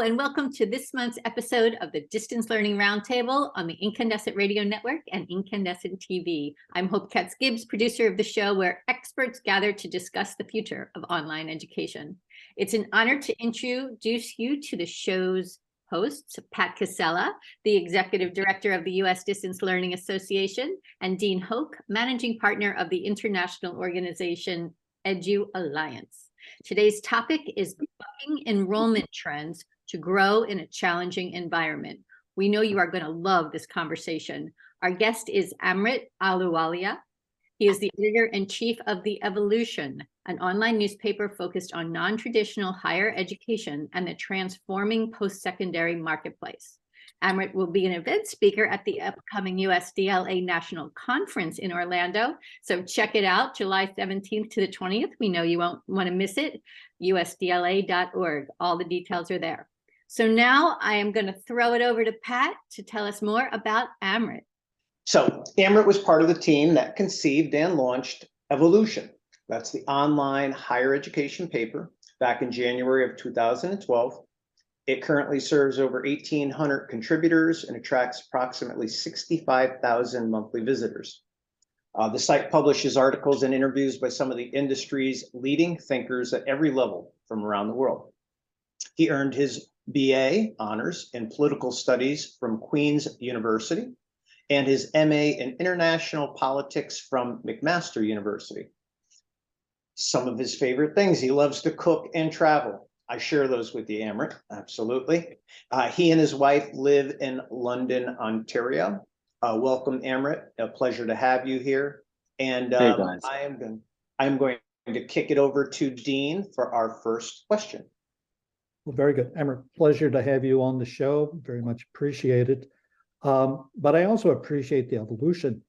and welcome to this month's episode of the Distance Learning Roundtable on the Incandescent Radio Network and Incandescent TV. I'm Hope Katz-Gibbs, producer of the show, where experts gather to discuss the future of online education. It's an honor to introduce you to the show's hosts, Pat Cassella, the executive director of the U.S. Distance Learning Association, and Dean Hoke, managing partner of the international organization EvoLLLution. Today's topic is bucking enrollment trends to grow in a challenging environment. We know you are going to love this conversation. Our guest is Amrit Ahluwalia. He is the editor-in-chief of the EvoLLution, an online newspaper focused on non-traditional higher education and the transforming post-secondary marketplace. Amrit will be an event speaker at the upcoming USDLA National Conference in Orlando. So check it out, July 17th to the 20th. We know you won't want to miss it. USDLA.org. All the details are there. So now I am going to throw it over to Pat to tell us more about Amrit. So Amrit was part of the team that conceived and launched EvoLLution. That's the online higher education paper back in January of 2012. It currently serves over 1,800 contributors and attracts approximately 65,000 monthly visitors. The site publishes articles and interviews by some of the industry's leading thinkers at every level from around the world. He earned his BA honors in political studies from Queen's University and his MA in international politics from McMaster University. Some of his favorite things: he loves to cook and travel. I share those with you, Amrit, absolutely. He and his wife live in London, Ontario. Welcome, Amrit. A pleasure to have you here. And hey, guys. I'm going to kick it over to Dean for our first question. Well, very good, Amrit. Pleasure to have you on the show. Very much appreciated. But I also appreciate the EvoLLution.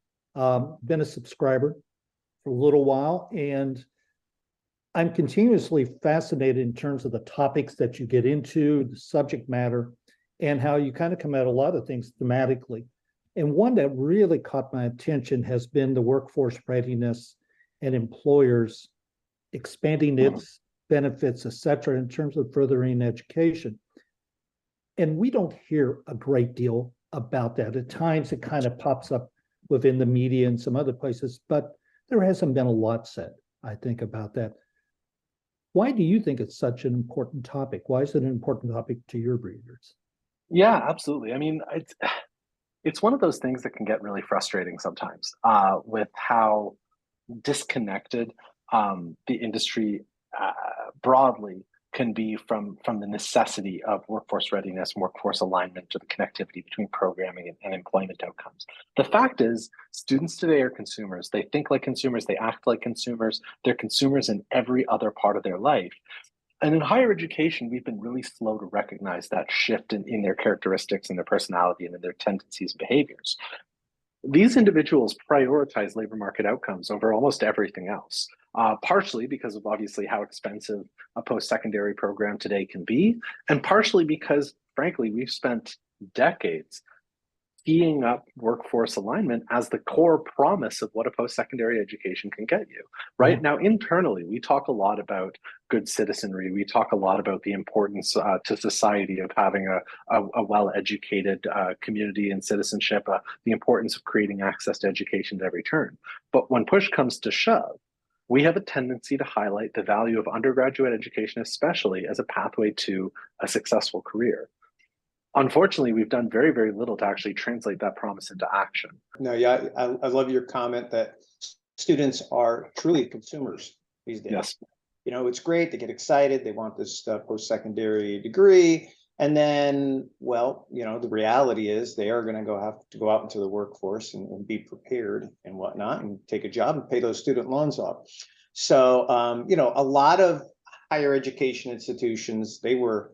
Been a subscriber for a little while, and I'm continuously fascinated in terms of the topics that you get into, the subject matter, and how you kind of come at a lot of things thematically. And one that really caught my attention has been the workforce readiness and employers expanding its benefits, et cetera, in terms of furthering education. And we don't hear a great deal about that. At times it kind of pops up within the media and some other places, but there hasn't been a lot said, I think, about that. Why do you think it's such an important topic? Why is it an important topic to your readers? Yeah, absolutely. I mean, it's one of those things that can get really frustrating sometimes with how disconnected the industry broadly can be from the necessity of workforce readiness and workforce alignment, to the connectivity between programming and employment outcomes. The fact is, students today are consumers. They think like consumers, they act like consumers, they're consumers in every other part of their life. And in higher education, we've been really slow to recognize that shift in their characteristics and their personality and in their tendencies and behaviors. These individuals prioritize labor market outcomes over almost everything else, partially because of obviously how expensive a post-secondary program today can be, and partially because, frankly, we've spent decades teeing up workforce alignment as the core promise of what a post-secondary education can get you. Right now, internally, we talk a lot about good citizenry. We talk a lot about the importance to society of having a well-educated community and citizenship, the importance of creating access to education at every turn. But when push comes to shove, we have a tendency to highlight the value of undergraduate education, especially as a pathway to a successful career. Unfortunately, we've done very, very little to actually translate that promise into action. No, yeah, I love your comment that students are truly consumers these days. Yes. You know, it's great, they get excited, they want this post-secondary degree, and then, well, you know, the reality is they are going to have to go out into the workforce and be prepared and whatnot, and take a job and pay those student loans off. So, you know, a lot of higher education institutions, they were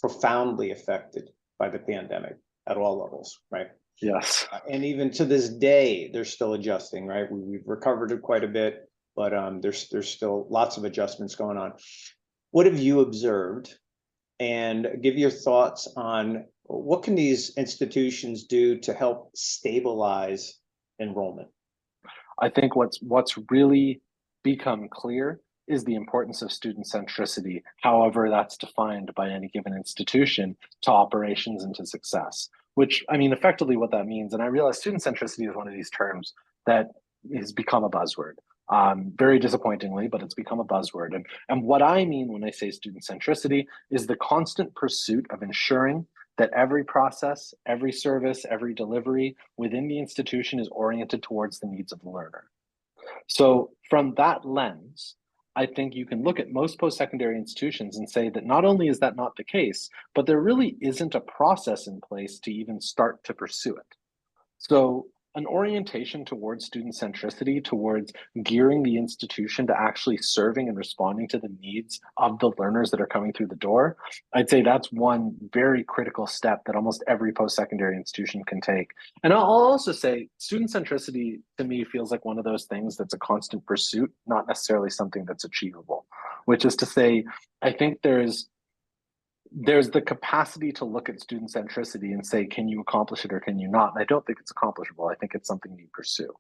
profoundly affected by the pandemic at all levels, right? Yes. And even to this day, they're still adjusting, right? We've recovered it quite a bit, but there's still lots of adjustments going on. What have you observed? And give your thoughts on what can these institutions do to help stabilize enrollment? I think what's really become clear is the importance of student centricity, however that's defined by any given institution, to operations and to success. Which, I mean, effectively what that means, and I realize student centricity is one of these terms that has become a buzzword. Very disappointingly, but it's become a buzzword. And what I mean when I say student centricity is the constant pursuit of ensuring that every process, every service, every delivery within the institution is oriented towards the needs of the learner. So from that lens, I think you can look at most post-secondary institutions and say that not only is that not the case, but there really isn't a process in place to even start to pursue it. So an orientation towards student centricity, towards gearing the institution to actually serving and responding to the needs of the learners that are coming through the door, I'd say that's one very critical step that almost every post-secondary institution can take. And I'll also say student centricity to me feels like one of those things that's a constant pursuit, not necessarily something that's achievable, which is to say, I think there's the capacity to look at student centricity and say, can you accomplish it or can you not? And I don't think it's accomplishable. I think it's something you pursue.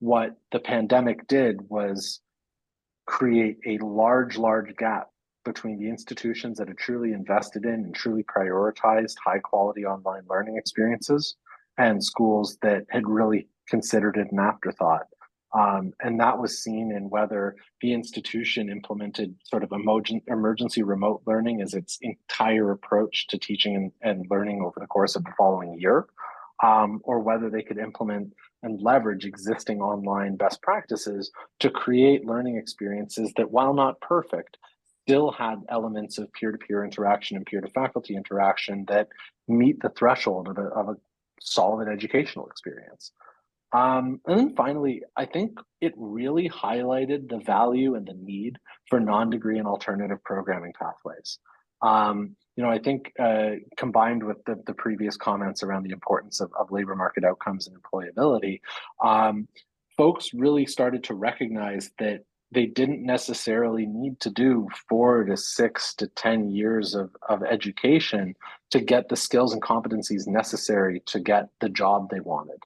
What the pandemic did was create a large gap between the institutions that had truly invested in and truly prioritized high quality online learning experiences and schools that had really considered it an afterthought. And that was seen in whether the institution implemented sort of emergency remote learning as its entire approach to teaching and learning over the course of the following year, or whether they could implement and leverage existing online best practices to create learning experiences that, while not perfect, still had elements of peer-to-peer interaction and peer-to-faculty interaction that meet the threshold of a solid educational experience. And then finally, I think it really highlighted the value and the need for non-degree and alternative programming pathways. I think combined with the previous comments around the importance of labor market outcomes and employability, folks really started to recognize that they didn't necessarily need to do 4 to 6 to 10 years of education to get the skills and competencies necessary to get the job they wanted.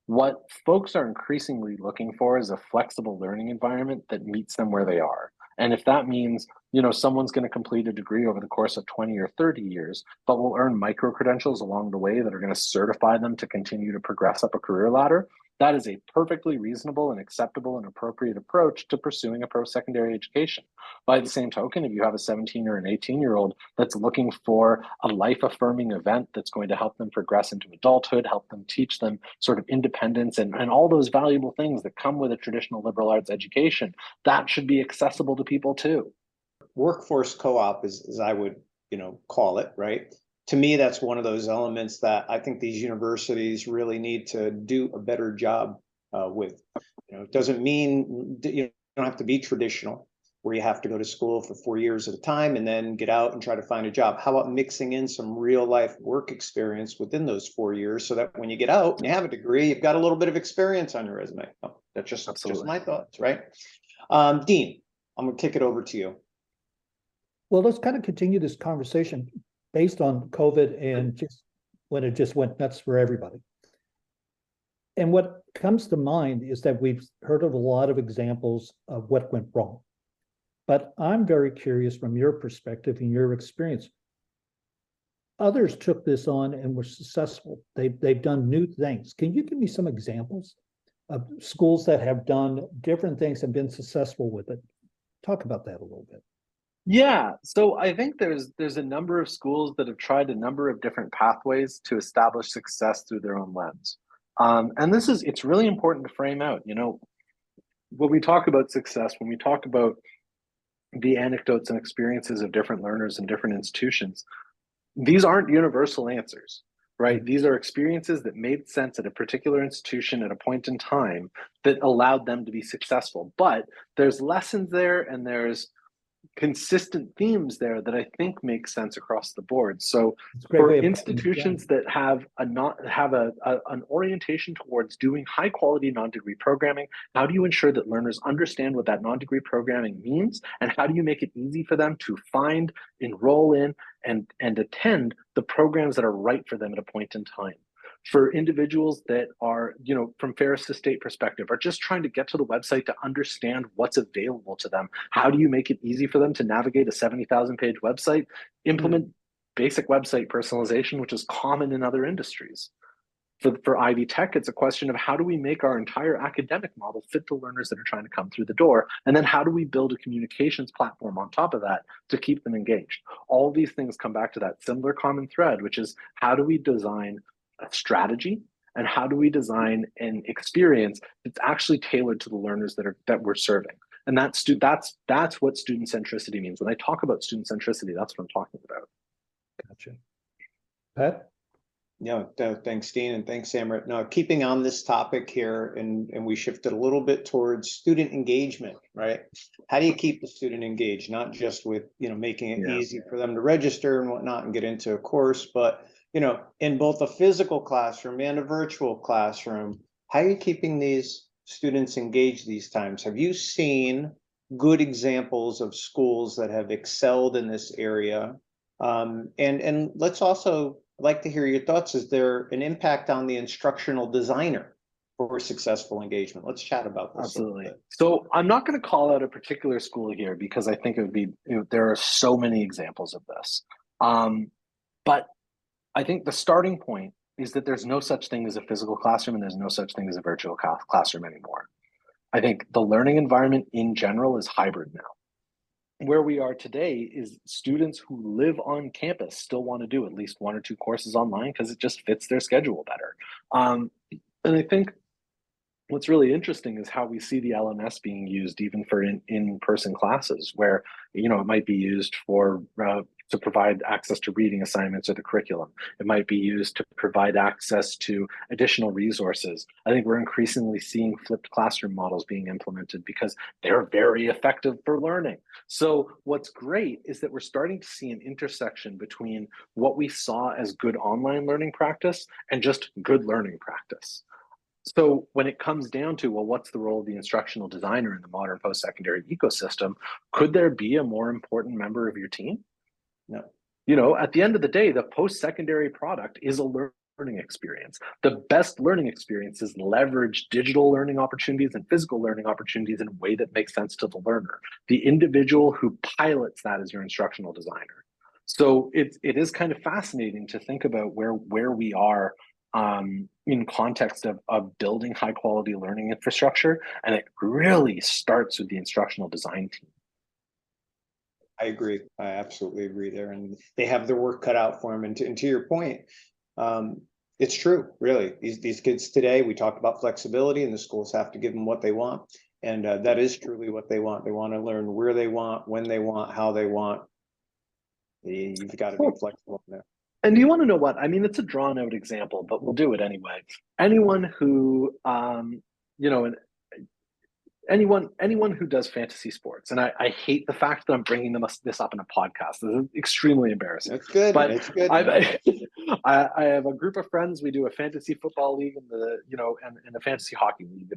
What folks are increasingly looking for is a flexible learning environment that meets them where they are. And if that means, someone's going to complete a degree over the course of 20 or 30 years, but will earn micro credentials along the way that are going to certify them to continue to progress up a career ladder, that is a perfectly reasonable and acceptable and appropriate approach to pursuing a post-secondary education. By the same token, if you have a 17 or an 18-year-old that's looking for a life-affirming event that's going to help them progress into adulthood, help them teach them sort of independence and all those valuable things that come with a traditional liberal arts education, that should be accessible to people too. Workforce co-op as I would, call it, right? To me, that's one of those elements that I think these universities really need to do a better job with. It doesn't mean you don't have to be traditional, where you have to go to school for 4 years at a time and then get out and try to find a job. How about mixing in some real life work experience within those 4 years so that when you get out and you have a degree, you've got a little bit of experience on your resume? Oh, that's just my thoughts, right? Dean, I'm going to kick it over to you. Well, let's kind of continue this conversation based on COVID and just when it just went nuts for everybody. And what comes to mind is that we've heard of a lot of examples of what went wrong. But I'm very curious from your perspective and your experience. Others took this on and were successful. They've done new things. Can you give me some examples of schools that have done different things and been successful with it? Talk about that a little bit. Yeah, so I think there's a number of schools that have tried a number of different pathways to establish success through their own lens. And it's really important to frame out, when we talk about success, when we talk about the anecdotes and experiences of different learners in different institutions, these aren't universal answers, right? These are experiences that made sense at a particular institution at a point in time that allowed them to be successful. But there's lessons there and there's consistent themes there that I think make sense across the board. So for institutions that have an orientation towards doing high quality non-degree programming, how do you ensure that learners understand what that non-degree programming means? And how do you make it easy for them to find, enroll in, and attend the programs that are right for them at a point in time? for individuals that are, from Ferris to State perspective, are just trying to get to the website to understand what's available to them. How do you make it easy for them to navigate a 70,000 page website? Implement basic website personalization, which is common in other industries. For Ivy Tech, it's a question of how do we make our entire academic model fit the learners that are trying to come through the door? And then how do we build a communications platform on top of that to keep them engaged? All these things come back to that similar common thread, which is how do we design a strategy and how do we design an experience that's actually tailored to the learners that we're serving? And that's what student centricity means. When I talk about student centricity, that's what I'm talking about. Gotcha. Pat? No, thanks, Dean, and thanks, Amrit. Now, keeping on this topic here, and we shifted a little bit towards student engagement, right? How do you keep the student engaged? Not just with, making it easy for them to register and whatnot and get into a course, but, in both a physical classroom and a virtual classroom, how are you keeping these students engaged these times? Have you seen good examples of schools that have excelled in this area? And let's also, I'd like to hear your thoughts. Is there an impact on the instructional designer for successful engagement? Let's chat about this. Absolutely. So I'm not going to call out a particular school here because I think it would be, there are so many examples of this. But I think the starting point is that there's no such thing as a physical classroom and there's no such thing as a virtual classroom anymore. I think the learning environment in general is hybrid now. Where we are today is students who live on campus still want to do at least 1 or 2 courses online because it just fits their schedule better. And I think what's really interesting is how we see the LMS being used even for in-person classes, where it might be used for to provide access to reading assignments or the curriculum. It might be used to provide access to additional resources. I think we're increasingly seeing flipped classroom models being implemented because they're very effective for learning. So what's great is that we're starting to see an intersection between what we saw as good online learning practice and just good learning practice. So when it comes down to, well, what's the role of the instructional designer in the modern post-secondary ecosystem? Could there be a more important member of your team? No. At the end of the day, the post-secondary product is a learning experience. The best learning experiences leverage digital learning opportunities and physical learning opportunities in a way that makes sense to the learner. The individual who pilots that is your instructional designer. So it is kind of fascinating to think about where we are in context of building high quality learning infrastructure. And it really starts with the instructional design team. I agree. I absolutely agree there. And they have their work cut out for them. And to your point, it's true, really. These kids today, we talked about flexibility and the schools have to give them what they want. And that is truly what they want. They want to learn where they want, when they want, how they want. You've got to be flexible there. And you want to know what? I mean, it's a drawn out example, but we'll do it anyway. Anyone who, anyone who does fantasy sports, and I hate the fact that I'm bringing this up in a podcast. This is extremely embarrassing. That's good. But it's good. I have a group of friends. We do a fantasy football league and a fantasy hockey league.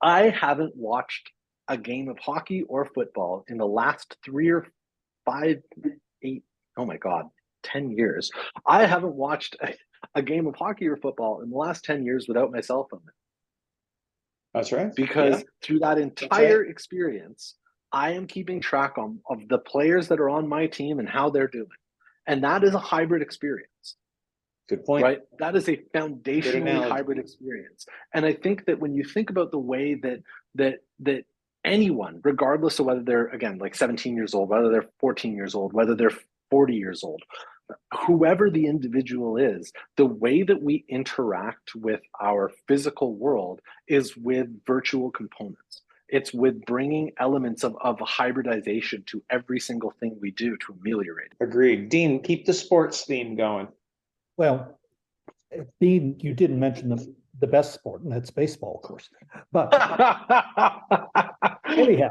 I haven't watched a game of hockey or football in the last 3 or 5, 8, oh my God, 10 years. I haven't watched a game of hockey or football in the last 10 years without my cell phone. That's right. Because through that entire experience, I am keeping track of the players that are on my team and how they're doing. And that is a hybrid experience. Good point. Right? That is a foundationally hybrid experience. And I think that when you think about the way that anyone, regardless of whether they're, again, like 17 years old, whether they're 14 years old, whether they're 40 years old, whoever the individual is, the way that we interact with our physical world is with virtual components. It's with bringing elements of hybridization to every single thing we do to ameliorate it. Agreed. Dean, keep the sports theme going. Well, Dean, you didn't mention the best sport, and that's baseball, of course. But anyhow,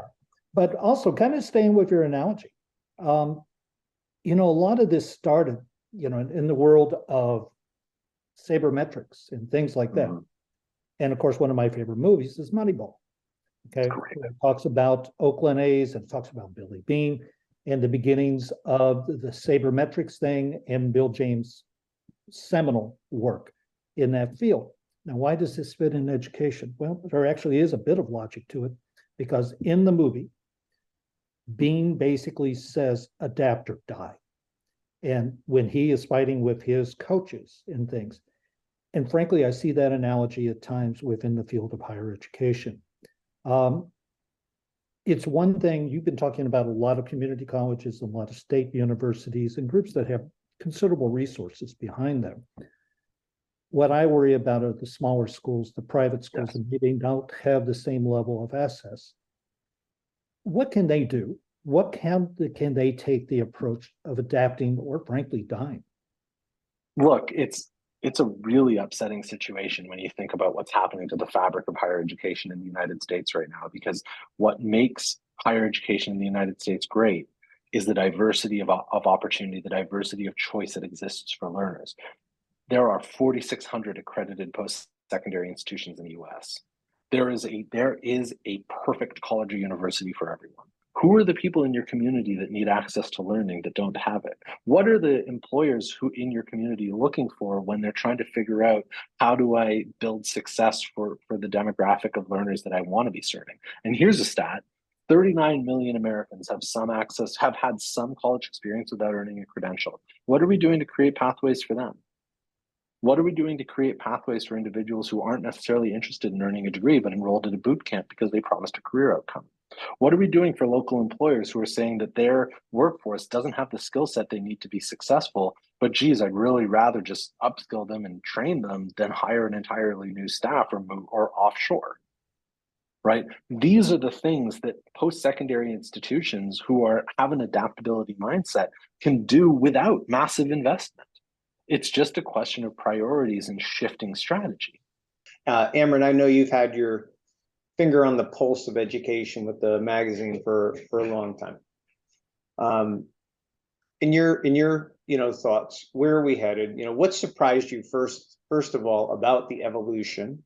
but also kind of staying with your analogy. A lot of this started, in the world of sabermetrics and things like that. Mm-hmm. And of course, one of my favorite movies is Moneyball. Okay, it talks about Oakland A's and talks about Billy Beane and the beginnings of the sabermetrics thing and Bill James' seminal work. in that field. Now, why does this fit in education? Well, there actually is a bit of logic to it, because in the movie, Dean basically says, adapt or die. And when he is fighting with his coaches and things, and frankly, I see that analogy at times within the field of higher education. It's one thing, you've been talking about a lot of community colleges, a lot of state universities, and groups that have considerable resources behind them. What I worry about are the smaller schools, the private schools, Yes. and they don't have the same level of access. What can they do? What can they take the approach of adapting or frankly dying? Look, it's a really upsetting situation when you think about what's happening to the fabric of higher education in the United States right now, because what makes higher education in the United States great is the diversity of opportunity, the diversity of choice that exists for learners. There are 4,600 accredited post-secondary institutions in the US. There is a perfect college or university for everyone. Who are the people in your community that need access to learning that don't have it? What are the employers who in your community looking for when they're trying to figure out, how do I build success for the demographic of learners that I want to be serving? And here's a stat: 39 million Americans have had some college experience without earning a credential. What are we doing to create pathways for them? What are we doing to create pathways for individuals who aren't necessarily interested in earning a degree, but enrolled at a boot camp because they promised a career outcome? What are we doing for local employers who are saying that their workforce doesn't have the skill set they need to be successful, but geez, I'd really rather just upskill them and train them than hire an entirely new staff or offshore, right? These are the things that post-secondary institutions who have an adaptability mindset can do without massive investment. It's just a question of priorities and shifting strategy. Amrit, I know you've had your finger on the pulse of education with the magazine for a long time. In your thoughts, where are we headed? What surprised you first of all about the evolution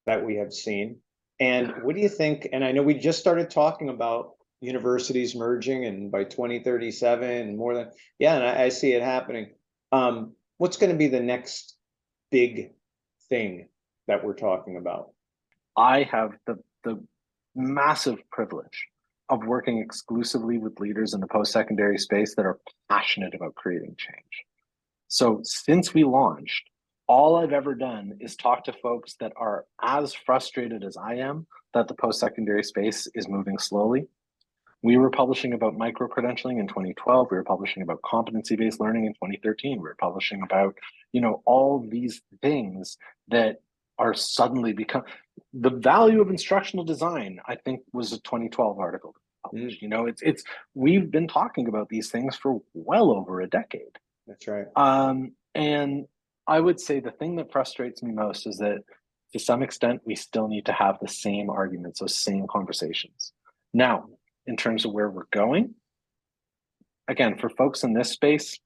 that we have seen? And what do you think? And I know we just started talking about universities merging, and by 2037 and more than, and I see it happening. What's going to be the next big thing that we're talking about? I have the massive privilege of working exclusively with leaders in the post-secondary space that are passionate about creating change. So since we launched, all I've ever done is talk to folks that are as frustrated as I am that the post-secondary space is moving slowly. We were publishing about micro-credentialing in 2012. We were publishing about competency-based learning in 2013. We were publishing about, all these things that are suddenly become the value of instructional design, I think, was a 2012 article published. We've been talking about these things for well over a decade. That's right. And I would say the thing that frustrates me most is that to some extent, we still need to have the same arguments, those same conversations. Now, in terms of where we're going, again, for folks in this space,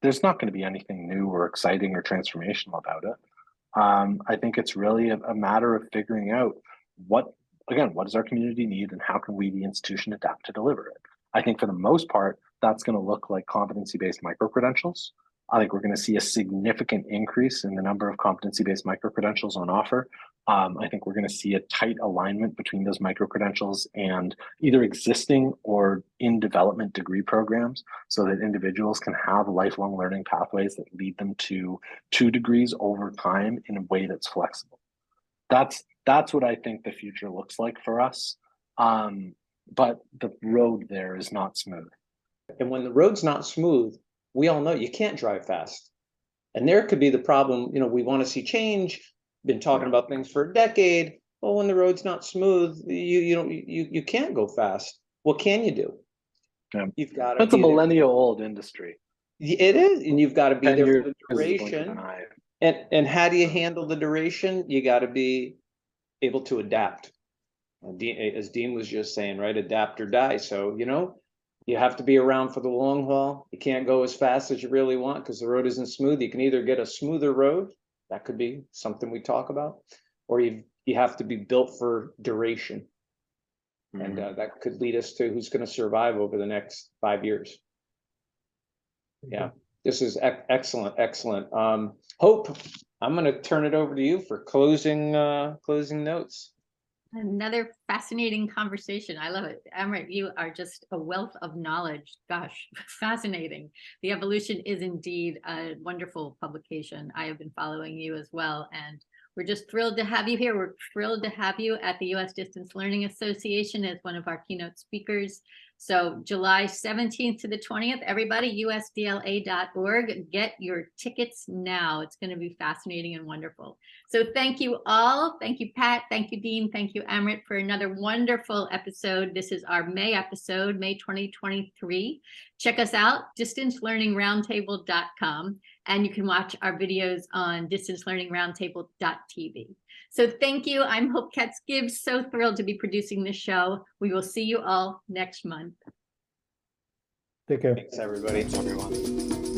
there's not going to be anything new or exciting or transformational about it. I think it's really a matter of figuring out what does our community need and how can we, the institution, adapt to deliver it. I think for the most part, that's going to look like competency-based micro-credentials. I think we're going to see a significant increase in the number of competency-based micro-credentials on offer. I think we're going to see a tight alignment between those micro-credentials and either existing or in development degree programs so that individuals can have lifelong learning pathways that lead them to 2 degrees over time in a way that's flexible. That's what I think the future looks like for us. But the road there is not smooth. And when the road's not smooth, we all know you can't drive fast. And there could be the problem, we want to see change, been talking about things for a decade. Well, when the road's not smooth, you can't go fast. What can you do? Yeah. You've got to. That's a millennial old industry. It is, and you've got to be there for the duration. And how do you handle the duration? You got to be able to adapt. As Dean was just saying, right? Adapt or die. So, you have to be around for the long haul. You can't go as fast as you really want because the road isn't smooth. You can either get a smoother road, that could be something we talk about, or you have to be built for duration. Mm-hmm. And that could lead us to who's going to survive over the next 5 years. Yeah. This is excellent, excellent. Hope, I'm going to turn it over to you for closing notes. Another fascinating conversation. I love it. Amrit, you are just a wealth of knowledge. Gosh, fascinating. The EvoLLution is indeed a wonderful publication. I have been following you as well, and we're just thrilled to have you here. We're thrilled to have you at the U.S. Distance Learning Association as one of our keynote speakers. So July 17th to the 20th, everybody, USDLA.org. Get your tickets now. It's going to be fascinating and wonderful. So thank you all. Thank you, Pat. Thank you, Dean. Thank you, Amrit, for another wonderful episode. This is our May episode, May 2023. Check us out, distancelearningroundtable.com, and you can watch our videos on distancelearningroundtable.tv. So thank you. I'm Hope Katz-Gibbs, so thrilled to be producing this show. We will see you all next month. Take care. Thanks, everybody. Thanks, everyone.